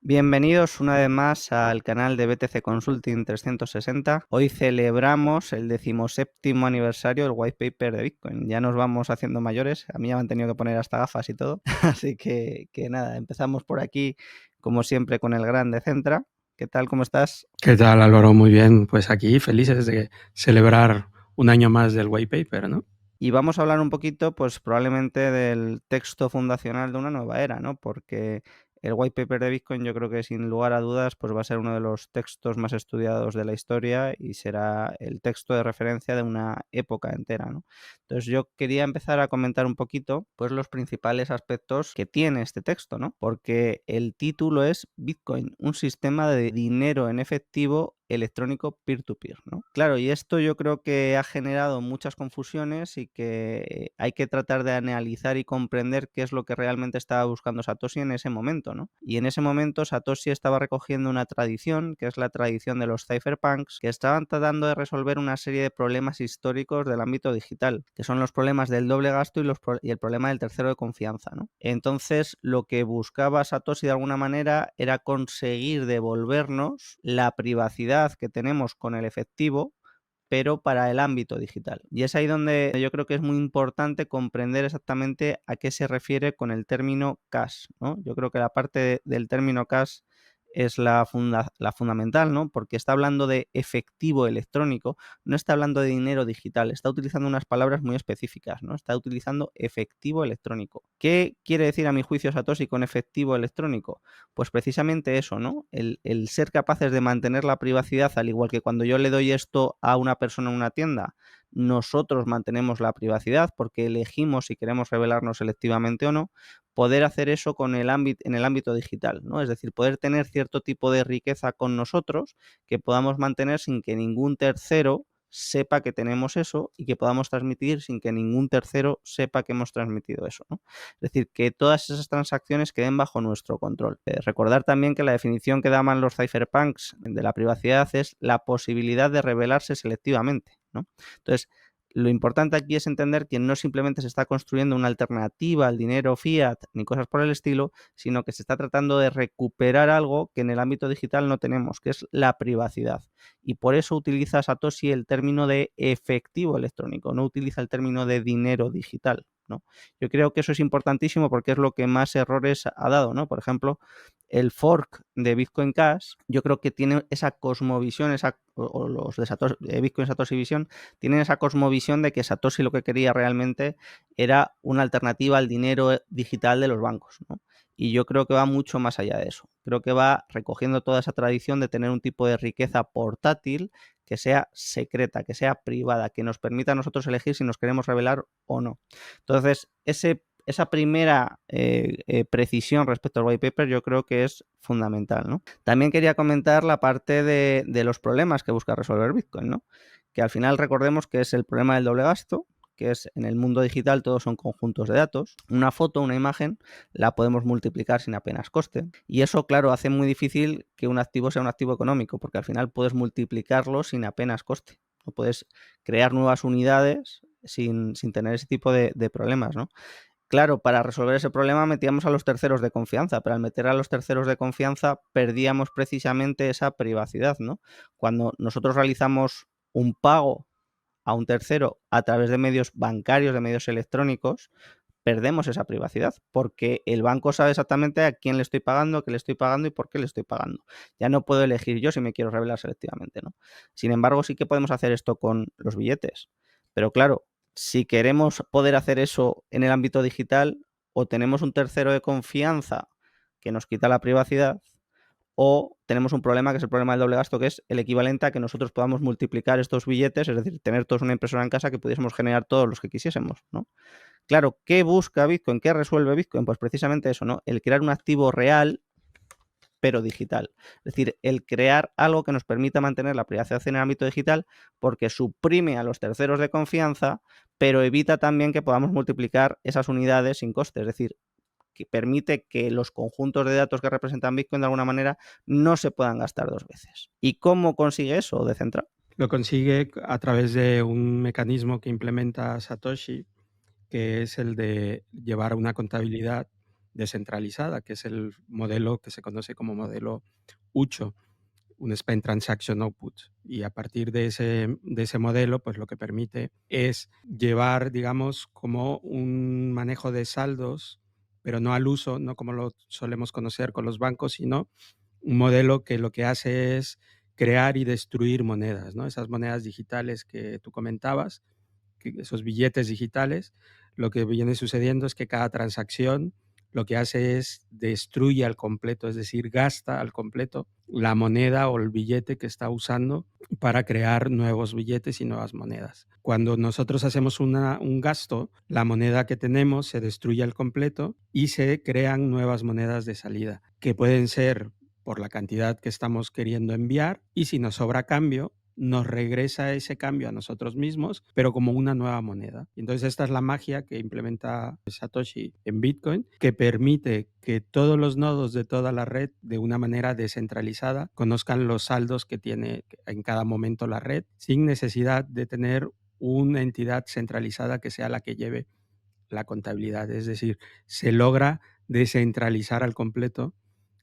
Bienvenidos una vez más al canal de BTC Consulting 360. Hoy celebramos el 17º aniversario del white paper de Bitcoin. Ya nos vamos haciendo mayores, a mí ya me han tenido que poner hasta gafas y todo. Así que nada, empezamos por aquí, como siempre, con el gran Decentra. ¿Qué tal? ¿Cómo estás? ¿Qué tal, Álvaro? Muy bien. Pues aquí felices de celebrar un año más del white paper, ¿no? Y vamos a hablar un poquito, pues probablemente del texto fundacional de una nueva era, ¿no? Porque el white paper de Bitcoin yo creo que sin lugar a dudas pues va a ser uno de los textos más estudiados de la historia y será el texto de referencia de una época entera, ¿no? Entonces yo quería empezar a comentar un poquito pues los principales aspectos que tiene este texto, ¿no? Porque el título es Bitcoin, un sistema de dinero en efectivo electrónico peer-to-peer, ¿no? Claro, y esto yo creo que ha generado muchas confusiones y que hay que tratar de analizar y comprender qué es lo que realmente estaba buscando Satoshi en ese momento, ¿no? Y en ese momento Satoshi estaba recogiendo una tradición, que es la tradición de los cypherpunks, que estaban tratando de resolver una serie de problemas históricos del ámbito digital, que son los problemas del doble gasto y el problema del tercero de confianza, ¿no? Entonces, lo que buscaba Satoshi de alguna manera era conseguir devolvernos la privacidad que tenemos con el efectivo, pero para el ámbito digital. Y es ahí donde yo creo que es muy importante comprender exactamente a qué se refiere con el término cash, ¿no? Yo creo que la parte del término cash es la fundamental, ¿no? Porque está hablando de efectivo electrónico, no está hablando de dinero digital, está utilizando unas palabras muy específicas, ¿no? Está utilizando efectivo electrónico. ¿Qué quiere decir a mi juicio Satoshi con efectivo electrónico? Pues precisamente eso, ¿no? El ser capaces de mantener la privacidad, al igual que cuando yo le doy esto a una persona en una tienda, nosotros mantenemos la privacidad porque elegimos si queremos revelarnos selectivamente o no, poder hacer eso con en el ámbito digital, ¿no? Es decir, poder tener cierto tipo de riqueza con nosotros que podamos mantener sin que ningún tercero sepa que tenemos eso y que podamos transmitir sin que ningún tercero sepa que hemos transmitido eso, ¿no? Es decir, que todas esas transacciones queden bajo nuestro control. Recordar también que la definición que daban los cypherpunks de la privacidad es la posibilidad de revelarse selectivamente, ¿no? Entonces, lo importante aquí es entender que no simplemente se está construyendo una alternativa al dinero fiat ni cosas por el estilo, sino que se está tratando de recuperar algo que en el ámbito digital no tenemos, que es la privacidad. Y por eso utiliza Satoshi el término de efectivo electrónico, no utiliza el término de dinero digital, ¿no? Yo creo que eso es importantísimo porque es lo que más errores ha dado, ¿no? Por ejemplo, el fork de Bitcoin Cash, yo creo que tiene esa cosmovisión, o los de Bitcoin Satoshi Vision, tienen esa cosmovisión de que Satoshi lo que quería realmente era una alternativa al dinero digital de los bancos, ¿no? Y yo creo que va mucho más allá de eso. Creo que va recogiendo toda esa tradición de tener un tipo de riqueza portátil que sea secreta, que sea privada, que nos permita a nosotros elegir si nos queremos revelar o no. Entonces, esa primera precisión respecto al white paper yo creo que es fundamental, ¿no? También quería comentar la parte de los problemas que busca resolver Bitcoin, ¿no? Que al final recordemos que es el problema del doble gasto, que es en el mundo digital todos son conjuntos de datos. Una foto, una imagen, la podemos multiplicar sin apenas coste. Y eso, claro, hace muy difícil que un activo sea un activo económico, porque al final puedes multiplicarlo sin apenas coste. No puedes crear nuevas unidades sin tener ese tipo de problemas, ¿no? Claro, para resolver ese problema metíamos a los terceros de confianza, pero al meter a los terceros de confianza perdíamos precisamente esa privacidad, ¿no? Cuando nosotros realizamos un pago a un tercero a través de medios bancarios, de medios electrónicos, perdemos esa privacidad, porque el banco sabe exactamente a quién le estoy pagando, qué le estoy pagando y por qué le estoy pagando. Ya no puedo elegir yo si me quiero revelar selectivamente, ¿no? Sin embargo, sí que podemos hacer esto con los billetes. Pero claro, si queremos poder hacer eso en el ámbito digital, o tenemos un tercero de confianza que nos quita la privacidad, o tenemos un problema que es el problema del doble gasto, que es el equivalente a que nosotros podamos multiplicar estos billetes, es decir, tener todos una impresora en casa que pudiésemos generar todos los que quisiésemos, ¿no? Claro, ¿qué busca Bitcoin? ¿Qué resuelve Bitcoin? Pues precisamente eso, ¿no? El crear un activo real, pero digital. Es decir, el crear algo que nos permita mantener la privacidad en el ámbito digital porque suprime a los terceros de confianza, pero evita también que podamos multiplicar esas unidades sin coste. Es decir, que permite que los conjuntos de datos que representan Bitcoin de alguna manera no se puedan gastar dos veces. ¿Y cómo consigue eso Decentraland? Lo consigue a través de un mecanismo que implementa Satoshi, que es el de llevar una contabilidad descentralizada, que es el modelo que se conoce como modelo UCHO, un Spend Transaction Output. Y a partir de ese modelo, pues lo que permite es llevar, digamos, como un manejo de saldos, pero no al uso, no como lo solemos conocer con los bancos, sino un modelo que lo que hace es crear y destruir monedas, ¿no? Esas monedas digitales que tú comentabas, esos billetes digitales, lo que viene sucediendo es que cada transacción lo que hace es destruye al completo, es decir, gasta al completo la moneda o el billete que está usando para crear nuevos billetes y nuevas monedas. Cuando nosotros hacemos un gasto, la moneda que tenemos se destruye al completo y se crean nuevas monedas de salida, que pueden ser por la cantidad que estamos queriendo enviar, y si nos sobra cambio, nos regresa ese cambio a nosotros mismos, pero como una nueva moneda. Entonces esta es la magia que implementa Satoshi en Bitcoin, que permite que todos los nodos de toda la red, de una manera descentralizada, conozcan los saldos que tiene en cada momento la red, sin necesidad de tener una entidad centralizada que sea la que lleve la contabilidad. Es decir, se logra descentralizar al completo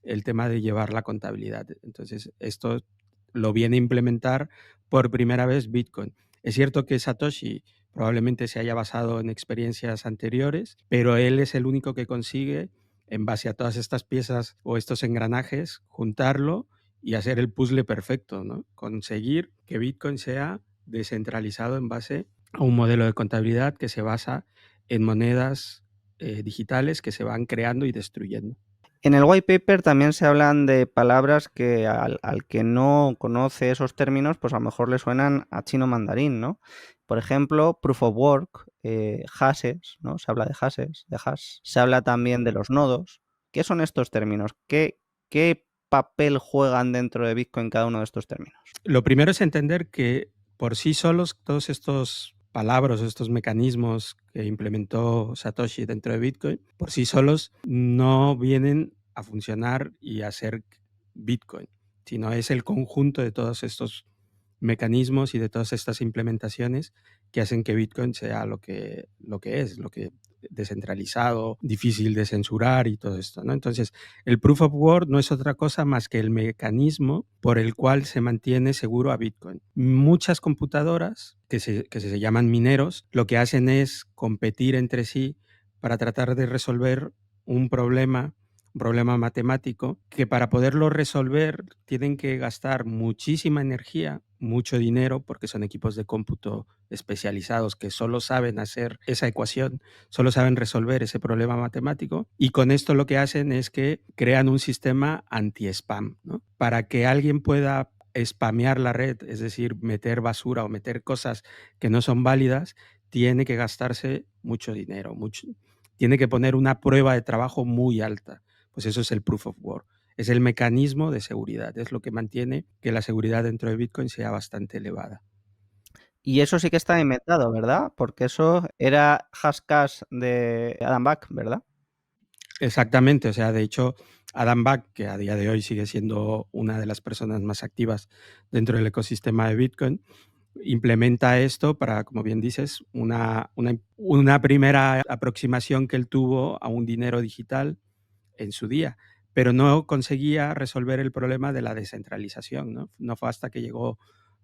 el tema de llevar la contabilidad. Entonces, esto lo viene a implementar por primera vez Bitcoin. Es cierto que Satoshi probablemente se haya basado en experiencias anteriores, pero él es el único que consigue, en base a todas estas piezas o estos engranajes, juntarlo y hacer el puzzle perfecto, ¿no? Conseguir que Bitcoin sea descentralizado en base a un modelo de contabilidad que se basa en monedas digitales que se van creando y destruyendo. En el white paper también se hablan de palabras que al que no conoce esos términos, pues a lo mejor le suenan a chino mandarín, ¿no? Por ejemplo, proof of work, hashes, ¿no? Se habla de hashes, de hash. Se habla también de los nodos. ¿Qué son estos términos? ¿Qué papel juegan dentro de Bitcoin cada uno de estos términos? Lo primero es entender que por sí solos todos estos palabras, estos mecanismos que implementó Satoshi dentro de Bitcoin, por sí solos no vienen a funcionar y a ser Bitcoin, sino es el conjunto de todos estos mecanismos y de todas estas implementaciones que hacen que Bitcoin sea lo que es, lo que descentralizado, difícil de censurar y todo esto, ¿no? Entonces, el Proof of Work no es otra cosa más que el mecanismo por el cual se mantiene seguro a Bitcoin. Muchas computadoras que se llaman mineros, lo que hacen es competir entre sí para tratar de resolver un problema matemático, que para poderlo resolver tienen que gastar muchísima energía, mucho dinero, porque son equipos de cómputo especializados que solo saben hacer esa ecuación, solo saben resolver ese problema matemático, y con esto lo que hacen es que crean un sistema anti-spam, ¿no? Para que alguien pueda spamear la red, es decir, meter basura o meter cosas que no son válidas, tiene que gastarse mucho dinero, tiene que poner una prueba de trabajo muy alta. Pues eso es el Proof of Work. Es el mecanismo de seguridad, es lo que mantiene que la seguridad dentro de Bitcoin sea bastante elevada. Y eso sí que está inventado, ¿verdad? Porque eso era Hashcash de Adam Back, ¿verdad? Exactamente, o sea, de hecho, Adam Back, que a día de hoy sigue siendo una de las personas más activas dentro del ecosistema de Bitcoin, implementa esto para, como bien dices, una primera aproximación que él tuvo a un dinero digital en su día, pero no conseguía resolver el problema de la descentralización, ¿no? No fue hasta que llegó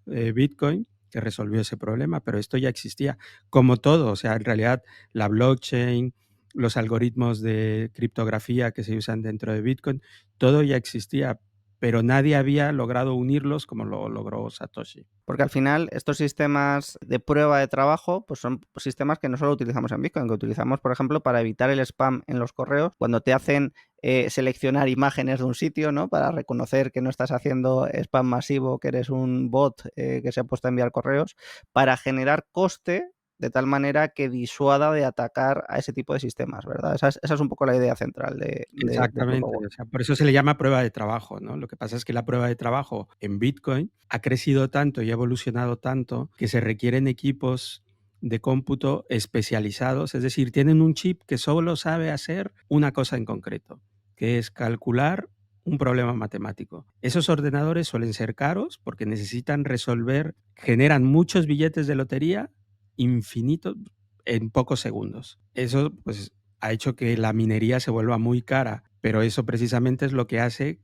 Bitcoin que resolvió ese problema, pero esto ya existía, como todo, o sea, en realidad la blockchain, los algoritmos de criptografía que se usan dentro de Bitcoin, todo ya existía, pero nadie había logrado unirlos como lo logró Satoshi. Porque al final estos sistemas de prueba de trabajo pues son sistemas que no solo utilizamos en Bitcoin, que utilizamos, por ejemplo, para evitar el spam en los correos, cuando te hacen seleccionar imágenes de un sitio, ¿no? Para reconocer que no estás haciendo spam masivo, que eres un bot que se ha puesto a enviar correos, para generar coste de tal manera que disuada de atacar a ese tipo de sistemas, ¿verdad? Esa es un poco la idea central de Proof of Exactamente, Work. o sea, por eso se le llama prueba de trabajo, ¿no? Lo que pasa es que la prueba de trabajo en Bitcoin ha crecido tanto y ha evolucionado tanto que se requieren equipos de cómputo especializados, es decir, tienen un chip que solo sabe hacer una cosa en concreto, que es calcular un problema matemático. Esos ordenadores suelen ser caros porque necesitan resolver, generan muchos billetes de lotería infinitos en pocos segundos. Eso, pues, ha hecho que la minería se vuelva muy cara, pero eso precisamente es lo que hace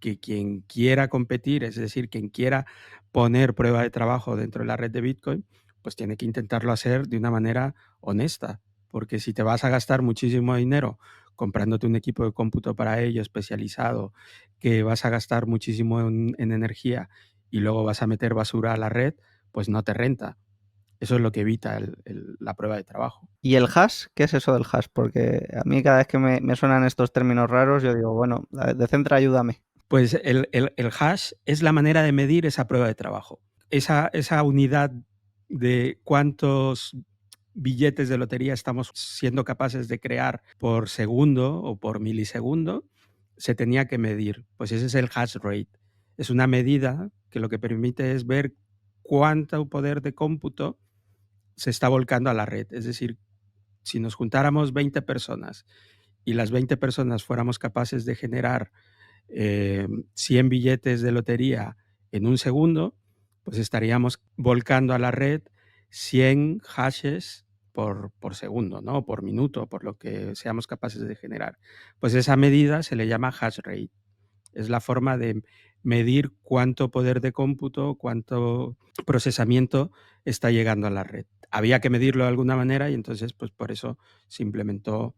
que quien quiera competir, es decir, quien quiera poner prueba de trabajo dentro de la red de Bitcoin, pues tiene que intentarlo hacer de una manera honesta, porque si te vas a gastar muchísimo dinero comprándote un equipo de cómputo para ello especializado, que vas a gastar muchísimo en energía y luego vas a meter basura a la red, pues no te renta. Eso es lo que evita la prueba de trabajo. ¿Y el hash? ¿Qué es eso del hash? Porque a mí cada vez que me suenan estos términos raros, yo digo, bueno, Decentra, ayúdame. Pues el hash es la manera de medir esa prueba de trabajo. Esa unidad de cuántos billetes de lotería estamos siendo capaces de crear por segundo o por milisegundo, se tenía que medir. Pues ese es el hash rate. Es una medida que lo que permite es ver cuánto poder de cómputo se está volcando a la red. Es decir, si nos juntáramos 20 personas y las 20 personas fuéramos capaces de generar 100 billetes de lotería en un segundo, pues estaríamos volcando a la red 100 hashes por segundo, ¿no? Por minuto, por lo que seamos capaces de generar. Pues esa medida se le llama hash rate. Es la forma de medir cuánto poder de cómputo, cuánto procesamiento está llegando a la red. Había que medirlo de alguna manera y entonces, pues por eso se implementó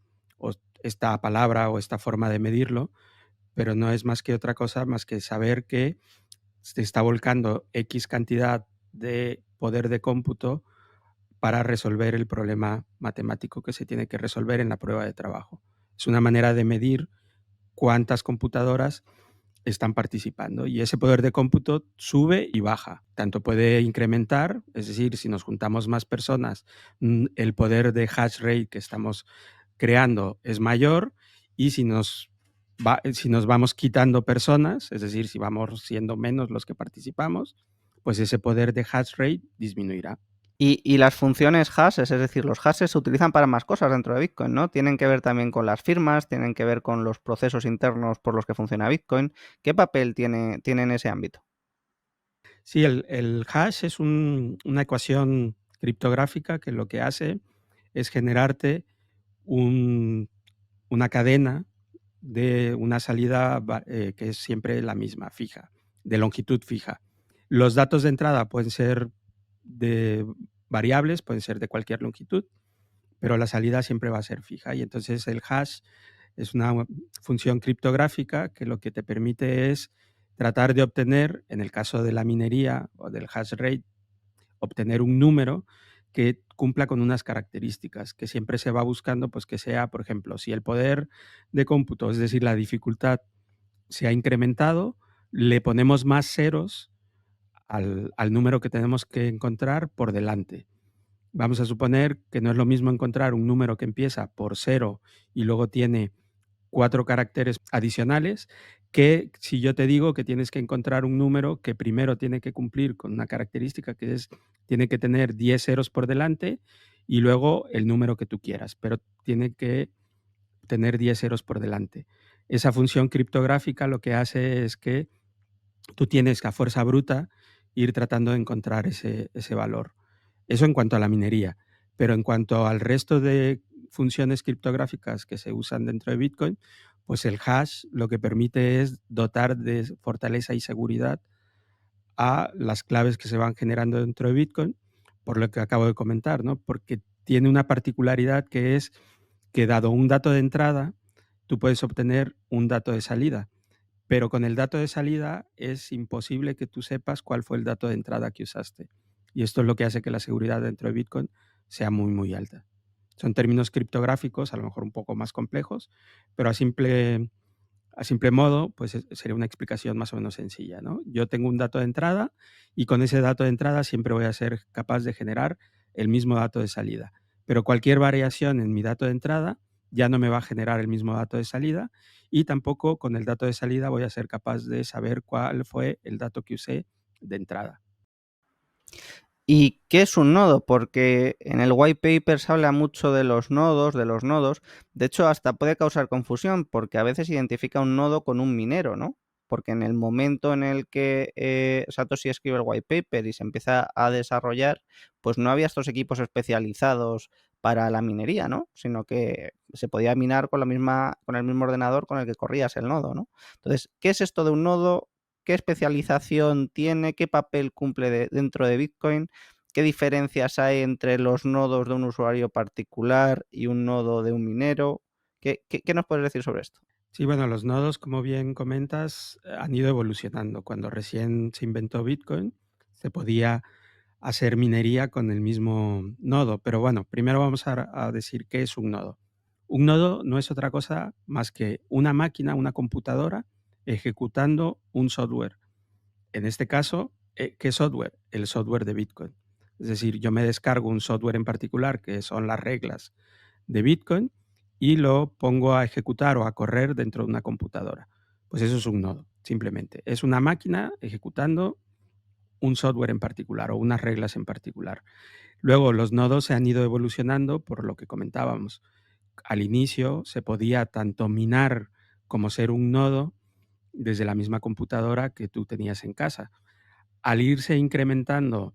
esta palabra o esta forma de medirlo, pero no es más que otra cosa más que saber que se está volcando X cantidad de poder de cómputo para resolver el problema matemático que se tiene que resolver en la prueba de trabajo. Es una manera de medir cuántas computadoras están participando y ese poder de cómputo sube y baja. Tanto puede incrementar, es decir, si nos juntamos más personas, el poder de hash rate que estamos creando es mayor y si nos vamos quitando personas, es decir, si vamos siendo menos los que participamos, pues ese poder de hash rate disminuirá. Y las funciones hashes, es decir, los hashes se utilizan para más cosas dentro de Bitcoin, ¿no? Tienen que ver también con las firmas, tienen que ver con los procesos internos por los que funciona Bitcoin. ¿Qué papel tiene en ese ámbito? Sí, el hash es una ecuación criptográfica que lo que hace es generarte una cadena de una salida que es siempre la misma, fija, de longitud fija. Los datos de entrada pueden ser de variables, pueden ser de cualquier longitud, pero la salida siempre va a ser fija. Y entonces el hash es una función criptográfica que lo que te permite es tratar de obtener, en el caso de la minería o del hash rate, obtener un número que cumpla con unas características que siempre se va buscando, pues que sea, por ejemplo, si el poder de cómputo, es decir, la dificultad, se ha incrementado, le ponemos más ceros al número que tenemos que encontrar por delante. Vamos a suponer que no es lo mismo encontrar un número que empieza por 0 y luego tiene 4 caracteres adicionales, que si yo te digo que tienes que encontrar un número que primero tiene que cumplir con una característica que es, tiene que tener 10 ceros por delante y luego el número que tú quieras, pero tiene que tener 10 ceros por delante. Esa función criptográfica lo que hace es que tú tienes que a fuerza bruta ir tratando de encontrar ese valor. Eso en cuanto a la minería, pero en cuanto al resto de funciones criptográficas que se usan dentro de Bitcoin, pues el hash lo que permite es dotar de fortaleza y seguridad a las claves que se van generando dentro de Bitcoin, por lo que acabo de comentar, ¿no? Porque tiene una particularidad que es que dado un dato de entrada, tú puedes obtener un dato de salida, pero con el dato de salida es imposible que tú sepas cuál fue el dato de entrada que usaste. Y esto es lo que hace que la seguridad dentro de Bitcoin sea muy, muy alta. Son términos criptográficos, a lo mejor un poco más complejos, pero a simple modo, pues sería una explicación más o menos sencilla, ¿no? Yo tengo un dato de entrada y con ese dato de entrada siempre voy a ser capaz de generar el mismo dato de salida. Pero cualquier variación en mi dato de entrada ya no me va a generar el mismo dato de salida y tampoco con el dato de salida voy a ser capaz de saber cuál fue el dato que usé de entrada. ¿Y qué es un nodo? Porque en el white paper se habla mucho de los nodos, de los nodos. De hecho, hasta puede causar confusión, porque a veces identifica un nodo con un minero, ¿no? Porque en el momento en el que Satoshi escribe el white paper y se empieza a desarrollar, pues no había estos equipos especializados para la minería, ¿no? Sino que se podía minar con el mismo ordenador con el que corrías el nodo, ¿no? Entonces, ¿qué es esto de un nodo? ¿Qué especialización tiene? ¿Qué papel cumple dentro de Bitcoin? ¿Qué diferencias hay entre los nodos de un usuario particular y un nodo de un minero? ¿Qué nos puedes decir sobre esto? Sí, bueno, los nodos, como bien comentas, han ido evolucionando. Cuando recién se inventó Bitcoin, se podía hacer minería con el mismo nodo. Pero bueno, primero vamos a decir qué es un nodo. Un nodo no es otra cosa más que una máquina, una computadora, ejecutando un software. En este caso, ¿qué software? El software de Bitcoin. Es decir, yo me descargo un software en particular, que son las reglas de Bitcoin, y lo pongo a ejecutar o a correr dentro de una computadora. Pues eso es un nodo, simplemente. Es una máquina ejecutando un software en particular o unas reglas en particular. Luego los nodos se han ido evolucionando por lo que comentábamos. Al inicio se podía tanto minar como ser un nodo desde la misma computadora que tú tenías en casa. Al irse incrementando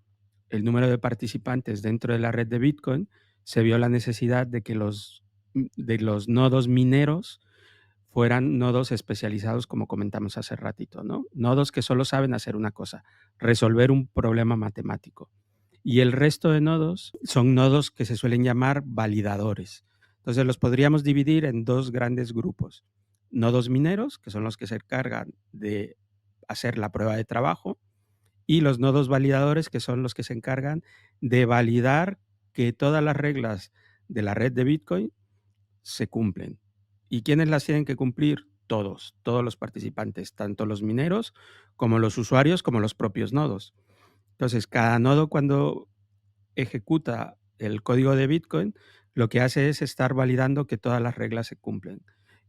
el número de participantes dentro de la red de Bitcoin, se vio la necesidad de que de los nodos mineros fueran nodos especializados, como comentamos hace ratito, ¿no? Nodos que solo saben hacer una cosa, resolver un problema matemático. Y el resto de nodos son nodos que se suelen llamar validadores. Entonces los podríamos dividir en dos grandes grupos. Nodos mineros, que son los que se encargan de hacer la prueba de trabajo, y los nodos validadores, que son los que se encargan de validar que todas las reglas de la red de Bitcoin se cumplen. ¿Y quiénes las tienen que cumplir? Todos los participantes, tanto los mineros como los usuarios, como los propios nodos. Entonces, cada nodo cuando ejecuta el código de Bitcoin, lo que hace es estar validando que todas las reglas se cumplen,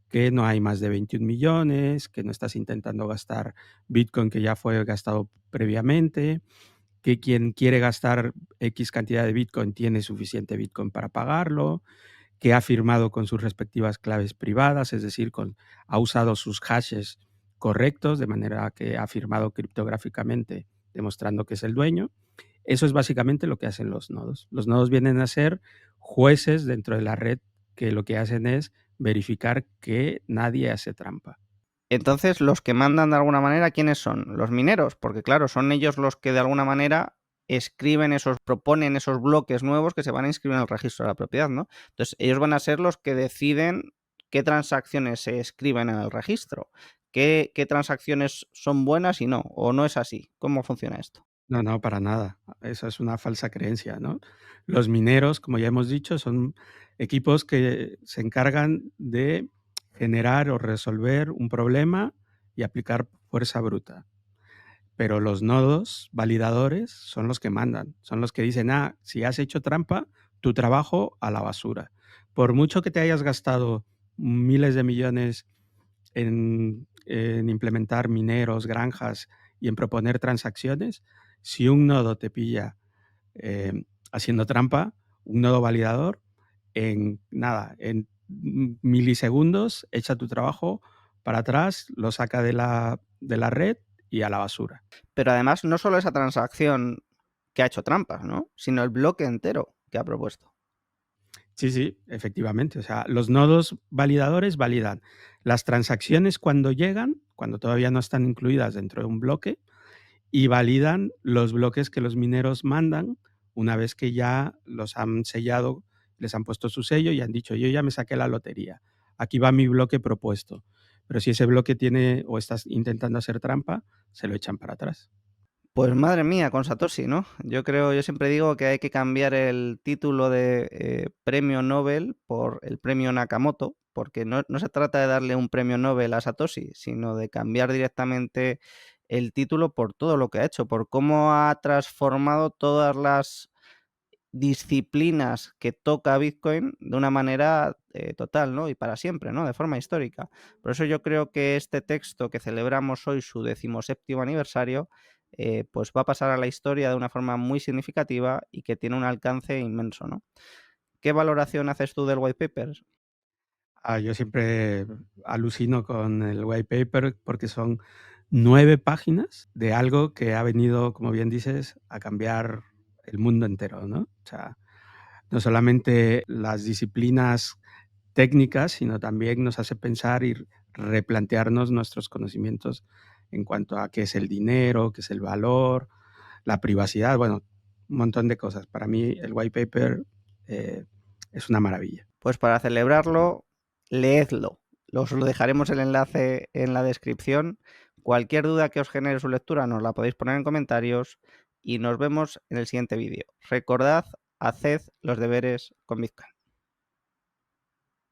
que no hay más de 21 millones, que no estás intentando gastar Bitcoin que ya fue gastado previamente, que quien quiere gastar X cantidad de Bitcoin tiene suficiente Bitcoin para pagarlo, que ha firmado con sus respectivas claves privadas, es decir, ha usado sus hashes correctos, de manera que ha firmado criptográficamente, demostrando que es el dueño. Eso es básicamente lo que hacen los nodos. Los nodos vienen a ser jueces dentro de la red que lo que hacen es verificar que nadie hace trampa. Entonces, los que mandan de alguna manera, ¿quiénes son? Los mineros, porque claro, son ellos los que de alguna manera proponen esos bloques nuevos que se van a inscribir en el registro de la propiedad, ¿no? Entonces, ellos van a ser los que deciden qué transacciones se escriben en el registro, qué transacciones son buenas y no, o no es así. ¿Cómo funciona esto? No, no, para nada. Eso es una falsa creencia, ¿no? Los mineros, como ya hemos dicho, son equipos que se encargan de generar o resolver un problema y aplicar fuerza bruta. Pero los nodos validadores son los que mandan, son los que dicen, si has hecho trampa, tu trabajo a la basura. Por mucho que te hayas gastado miles de millones en implementar mineros, granjas y en proponer transacciones, si un nodo te pilla haciendo trampa, un nodo validador, en milisegundos echa tu trabajo para atrás, lo saca de la red y a la basura. Pero además, no solo esa transacción que ha hecho trampas, ¿no? Sino el bloque entero que ha propuesto. Sí, sí, efectivamente. O sea, los nodos validadores validan las transacciones cuando llegan, cuando todavía no están incluidas dentro de un bloque, y validan los bloques que los mineros mandan una vez que ya los han sellado, les han puesto su sello y han dicho, yo ya me saqué la lotería, aquí va mi bloque propuesto. Pero si ese bloque tiene o estás intentando hacer trampa, se lo echan para atrás. Pues madre mía, con Satoshi, ¿no? Yo siempre digo que hay que cambiar el título de premio Nobel por el premio Nakamoto, porque no se trata de darle un premio Nobel a Satoshi, sino de cambiar directamente el título por todo lo que ha hecho, por cómo ha transformado todas las disciplinas que toca Bitcoin de una manera total, ¿no? Y para siempre, ¿no? De forma histórica. Por eso yo creo que este texto que celebramos hoy, su 17º aniversario, pues va a pasar a la historia de una forma muy significativa y que tiene un alcance inmenso, ¿no? ¿Qué valoración haces tú del white paper? Yo siempre alucino con el white paper porque son 9 páginas de algo que ha venido, como bien dices, a cambiar el mundo entero, ¿no? O sea, no solamente las disciplinas técnicas, sino también nos hace pensar y replantearnos nuestros conocimientos en cuanto a qué es el dinero, qué es el valor, la privacidad, bueno, un montón de cosas. Para mí el white paper es una maravilla. Pues para celebrarlo, leedlo. Os lo dejaremos el enlace en la descripción. Cualquier duda que os genere su lectura nos la podéis poner en comentarios y nos vemos en el siguiente vídeo. Recordad, haced los deberes con Bitcoin.